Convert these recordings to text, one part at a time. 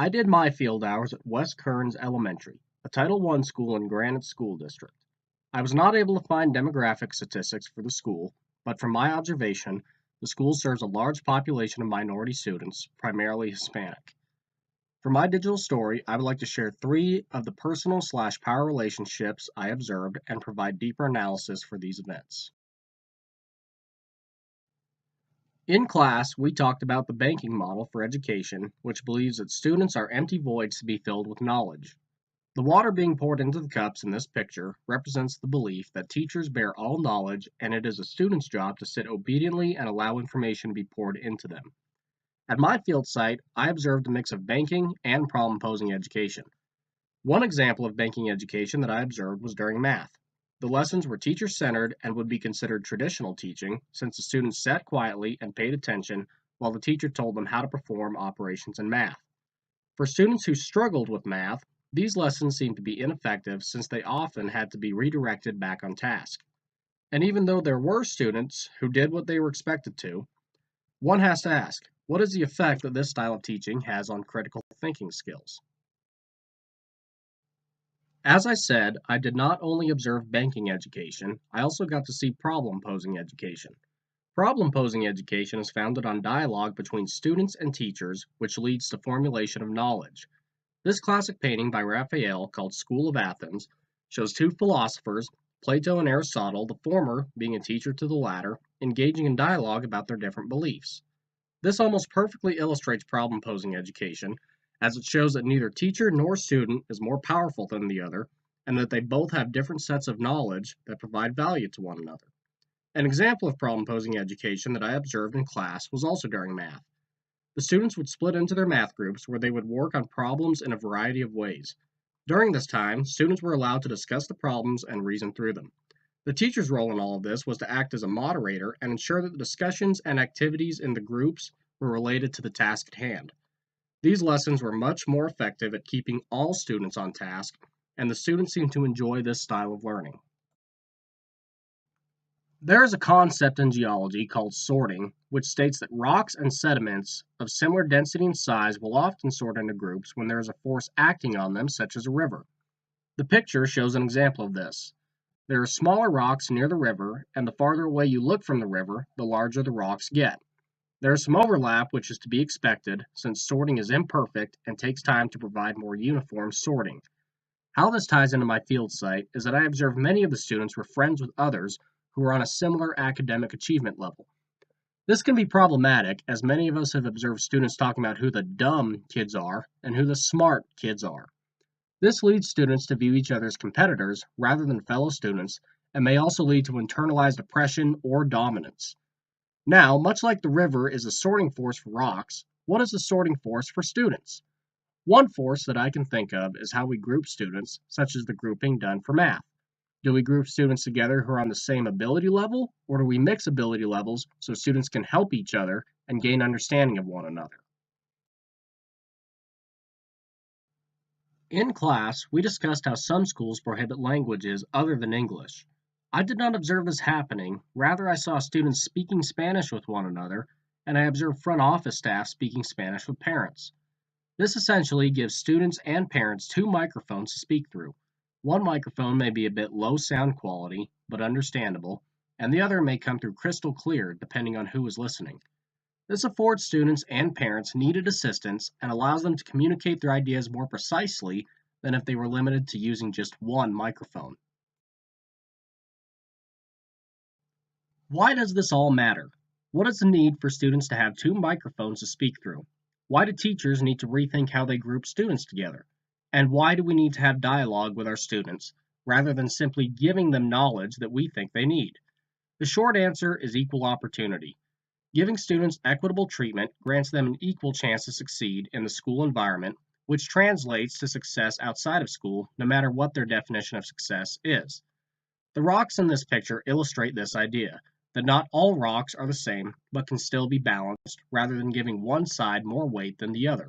I did my field hours at West Kearns Elementary, a Title I school in Granite School District. I was not able to find demographic statistics for the school, but from my observation, the school serves a large population of minority students, primarily Hispanic. For my digital story, I would like to share three of the personal/power relationships I observed and provide deeper analysis for these events. In class, we talked about the banking model for education, which believes that students are empty voids to be filled with knowledge. The water being poured into the cups in this picture represents the belief that teachers bear all knowledge and it is a student's job to sit obediently and allow information to be poured into them. At my field site, I observed a mix of banking and problem-posing education. One example of banking education that I observed was during math. The lessons were teacher-centered and would be considered traditional teaching since the students sat quietly and paid attention while the teacher told them how to perform operations in math. For students who struggled with math, these lessons seemed to be ineffective since they often had to be redirected back on task. And even though there were students who did what they were expected to, one has to ask, what is the effect that this style of teaching has on critical thinking skills? As I said, I did not only observe banking education, I also got to see problem-posing education. Problem-posing education is founded on dialogue between students and teachers, which leads to formulation of knowledge. This classic painting by Raphael, called School of Athens, shows two philosophers, Plato and Aristotle, the former being a teacher to the latter, engaging in dialogue about their different beliefs. This almost perfectly illustrates problem-posing education, as it shows that neither teacher nor student is more powerful than the other, and that they both have different sets of knowledge that provide value to one another. An example of problem-posing education that I observed in class was also during math. The students would split into their math groups where they would work on problems in a variety of ways. During this time, students were allowed to discuss the problems and reason through them. The teacher's role in all of this was to act as a moderator and ensure that the discussions and activities in the groups were related to the task at hand. These lessons were much more effective at keeping all students on task, and the students seemed to enjoy this style of learning. There is a concept in geology called sorting, which states that rocks and sediments of similar density and size will often sort into groups when there is a force acting on them, such as a river. The picture shows an example of this. There are smaller rocks near the river, and the farther away you look from the river, the larger the rocks get. There is some overlap, which is to be expected, since sorting is imperfect and takes time to provide more uniform sorting. How this ties into my field site is that I observed many of the students were friends with others who are on a similar academic achievement level. This can be problematic, as many of us have observed students talking about who the dumb kids are and who the smart kids are. This leads students to view each other as competitors rather than fellow students, and may also lead to internalized oppression or dominance. Now, much like the river is a sorting force for rocks, what is a sorting force for students? One force that I can think of is how we group students, such as the grouping done for math. Do we group students together who are on the same ability level, or do we mix ability levels so students can help each other and gain understanding of one another? In class, we discussed how some schools prohibit languages other than English. I did not observe this happening, rather I saw students speaking Spanish with one another, and I observed front office staff speaking Spanish with parents. This essentially gives students and parents two microphones to speak through. One microphone may be a bit low sound quality, but understandable, and the other may come through crystal clear depending on who is listening. This affords students and parents needed assistance and allows them to communicate their ideas more precisely than if they were limited to using just one microphone. Why does this all matter? What is the need for students to have two microphones to speak through? Why do teachers need to rethink how they group students together? And why do we need to have dialogue with our students rather than simply giving them knowledge that we think they need? The short answer is equal opportunity. Giving students equitable treatment grants them an equal chance to succeed in the school environment, which translates to success outside of school, no matter what their definition of success is. The rocks in this picture illustrate this idea that not all rocks are the same, but can still be balanced rather than giving one side more weight than the other.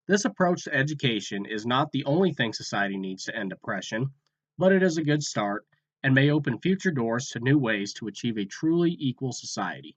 This approach to education is not the only thing society needs to end oppression, but it is a good start and may open future doors to new ways to achieve a truly equal society.